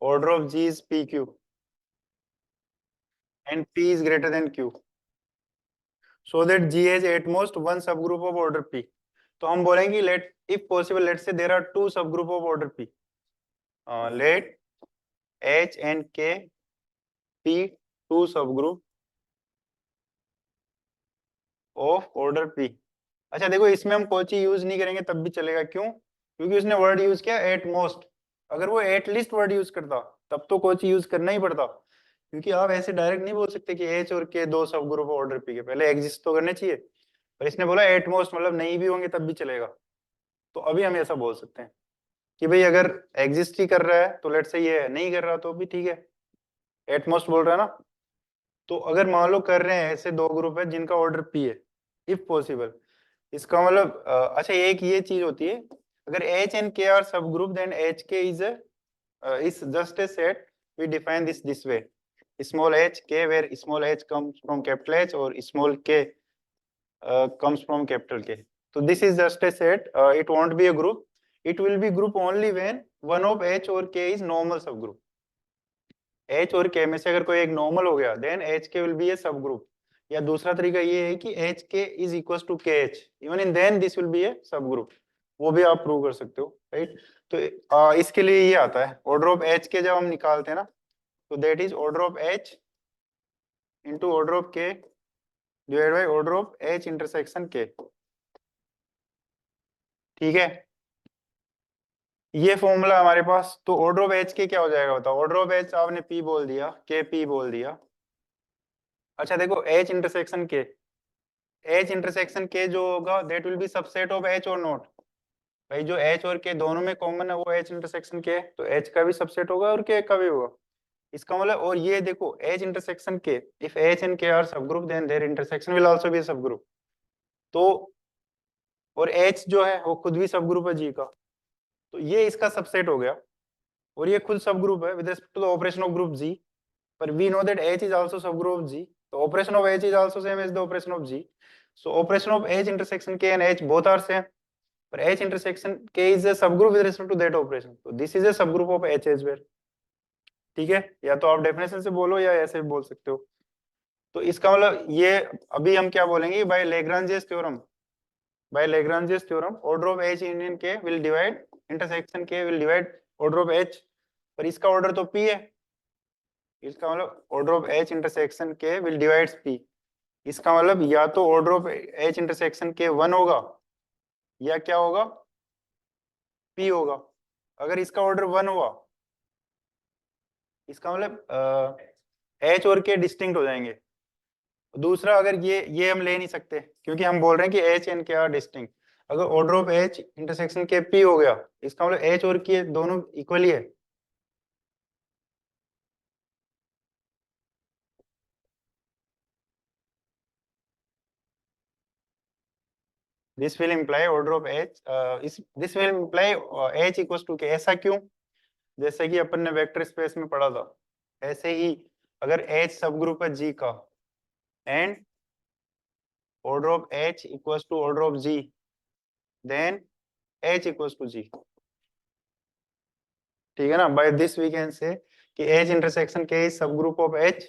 order of G is PQ and P is greater than Q, so that G has at most one subgroup of order P. तो हम बोलेंगे let if possible let's say there are two subgroup of order P. Let H and K P two subgroup of order P. अच्छा देखो, इसमें हम Kochi use नहीं करेंगे तब भी चलेगा, क्यों? क्योंकि उसने वर्ड यूज किया एट मोस्ट। अगर वो एट लीस्ट वर्ड यूज करता तब तो कोची यूज करना ही पड़ता, क्योंकि आप ऐसे डायरेक्ट नहीं बोल सकते कि एच और के दो सब ग्रुप ऑर्डर पी के, पहले एग्जिस्ट तो करने चाहिए। पर इसने बोला एट मोस्ट, मतलब नहीं भी होंगे तब भी चलेगा। तो अभी हम ऐसा बोल सकते हैं कि भाई अगर एग्जिस्ट ही कर रहा है तो लेट से ये नहीं कर रहा तो भी ठीक है, एट मोस्ट बोल रहा है ना। तो अगर मान लो कर रहे हैं ऐसे दो ग्रुप है जिनका ऑर्डर पी है, इफ पॉसिबल, इसका मतलब अच्छा एक ये चीज होती है, अगर H and K are subgroup then H K is just a set, we define this way, small h k where small h comes from capital H or small k comes from capital K. So this is just a set, it won't be a group, it will be group only when one of h or k is normal subgroup. h और k में से अगर कोई एक normal हो गया then h k will be a subgroup, या दूसरा तरीका ये है कि H K is equal to K H, even in then this will be a subgroup, वो भी आप प्रूव कर सकते हो, राइट। तो इसके लिए ये आता है ऑर्डर ऑफ एच के, जब हम निकालते हैं ना तो that is order of H into order of K divide by order of H intersection K, ठीक है। ये फॉर्मूला हमारे पास, तो ऑर्डर ऑफ एच के क्या हो जाएगा बताओ? ऑर्डर ऑफ एच आपने पी बोल दिया, के पी बोल दिया। अच्छा देखो एच इंटरसेक्शन के, एच इंटरसेक्शन के जो होगा that will be subset of H और नॉट। भाई जो एच और के दोनों में कॉमन है वो एच इंटरसेक्शन के है, तो एच का भी सबसेट होगा और के का भी होगा, इसका मतलब। और ये देखो H intersection K, if H and K are subgroup then their intersection will also be subgroup. तो और एच जो है वो खुद भी सब ग्रुप है जी का, तो ये इसका सबसेट हो गया, और ये खुद सब ग्रुप है with respect to the operation of group G. पर we know that H is also subgroup of G, तो operation of H is also same as the operation of G. So operation of H intersection K and H both are same, but H intersection K is a subgroup with respect to that operation. So this is a subgroup of H as well. ठीक है, या तो आप definition से बोलो या ऐसे भी बोल सकते हो। तो इसका मतलब ये अभी हम क्या बोलेंगे, by Lagrange's theorem, by Lagrange's theorem order of H in K will divide intersection K will divide order of H, पर इसका ऑर्डर तो P है, इसका मतलब order of H intersection K will divides P। इसका मतलब या तो order of H intersection K 1 होगा या क्या होगा, P होगा। अगर इसका ऑर्डर 1 हुआ इसका मतलब H और K डिस्टिंक्ट हो जाएंगे। दूसरा अगर ये हम ले नहीं सकते क्योंकि हम बोल रहे हैं कि H and K are distinct. अगर order of H intersection K P हो गया, इसका मतलब H और K दोनों इक्वली है। This will imply order of H, this will imply H equals to K। ऐसा क्यों? जैसे कि अपन ने वेक्टर स्पेस में पढ़ा था, ऐसे ही अगर H सब ग्रुप है G का and order of H equals to order of G, then H equals to G, ठीक है ना। By this we can say कि H इंटरसेक्शन K इज सब ग्रुप ऑफ H,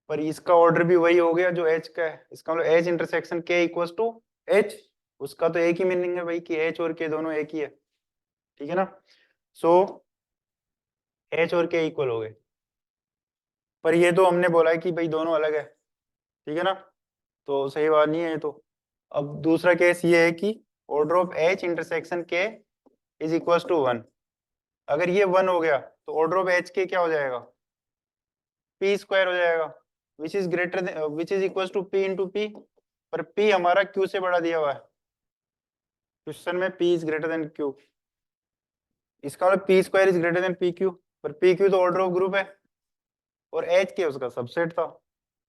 पर इसका ऑर्डर भी वही हो गया जो H का है, इसका मतलब H intersection K equals to H, उसका तो एक ही मीनिंग है भाई कि H और K दोनों एक ही है, ठीक है ना। सो H और K इक्वल हो गए, पर ये तो हमने बोला है कि भाई दोनों अलग है, ठीक है ना, तो सही बात नहीं है ये तो। अब दूसरा केस ये है कि order of H intersection K is equals to 1। अगर ये 1 हो गया तो ऑर्डर ऑफ H K क्या हो जाएगा, P स्क्वायर हो जाएगा, which is greater which is equals to P into P, पर P हमारा Q से बड़ा दिया हुआ है क्वेश्चन में, P is greater than Q, इसका मतलब P square is greater than PQ, पर PQ तो ऑर्डर ऑफ ग्रुप है और H के उसका सबसेट था,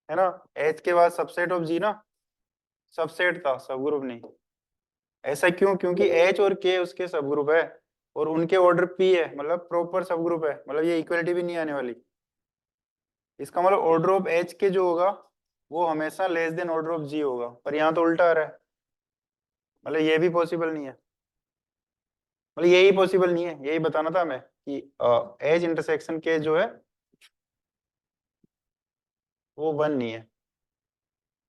है ना। H के बाद सबसेट ऑफ G ना, सबसेट था सब ग्रुप नहीं। ऐसा क्यों? क्योंकि H और K उसके सब ग्रुप है और उनके ऑर्डर P है, मतलब प्रॉपर सब ग्रुप है, मतलब ये इक्वलिटी भी नहीं आने वाली। इसका मतलब ऑर्डर ऑफ H के जो होगा वो हमेशा less than order of G होगा, पर यहाँ तो उल्टा आ रहा है, मतलब ये भी पॉसिबल नहीं है। मतलब यही पॉसिबल नहीं है, यही बताना था मैं कि एज इंटरसेक्शन के जो है वो वन नहीं है।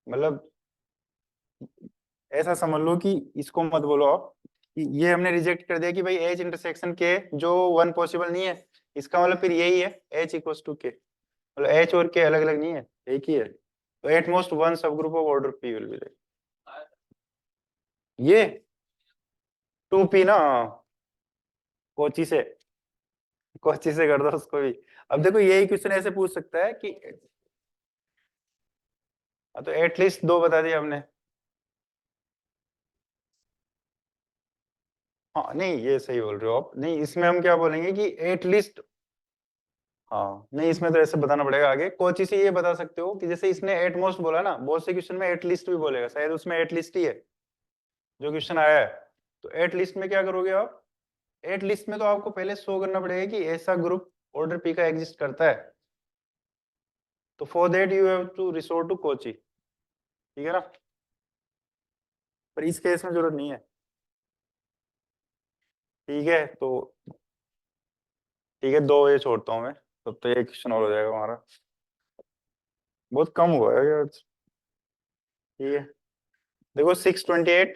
मतलब ऐसा समझ लो कि इसको मत बोलो आप कि ये हमने रिजेक्ट कर दिया कि भाई एज इंटरसेक्शन के जो वन पॉसिबल नहीं है, इसका मतलब फिर यही है एच इक्वल्स टू के। मतलब एच और के अलग अलग नहीं है, एक ही है। तो at most one subgroup of order P will be there. ये टू पी ना, कोची से, कोची से कर दो उसको भी। अब देखो यही क्वेश्चन ऐसे पूछ सकता है कि तो एटलीस्ट दो बता दिया हमने। हाँ नहीं ये सही बोल रहे हो आप, नहीं इसमें हम क्या बोलेंगे कि एटलीस्ट, हाँ नहीं इसमें तो ऐसे बताना पड़ेगा आगे। कोची से ये बता सकते हो कि जैसे इसने एट मोस्ट बोला ना, बहुत से क्वेश्चन में एटलीस्ट भी बोलेगा, शायद उसमें एटलीस्ट ही है जो क्वेश्चन आया है। तो एट लिस्ट में क्या करोगे आप, एट लिस्ट में तो आपको पहले शो करना पड़ेगा कि ऐसा ग्रुप ऑर्डर पी का एग्जिस्ट करता है। तो for that you have to resort to Cauchy, ठीक है ना। पर इस केस में जरूरत नहीं है। ठीक है तो, ठीक है दो ये छोड़ता हूँ मैं, तब तो ये क्वेश्चन और हो जाएगा हमारा। बहुत कम हुआ है यार। ठीक है देखो 628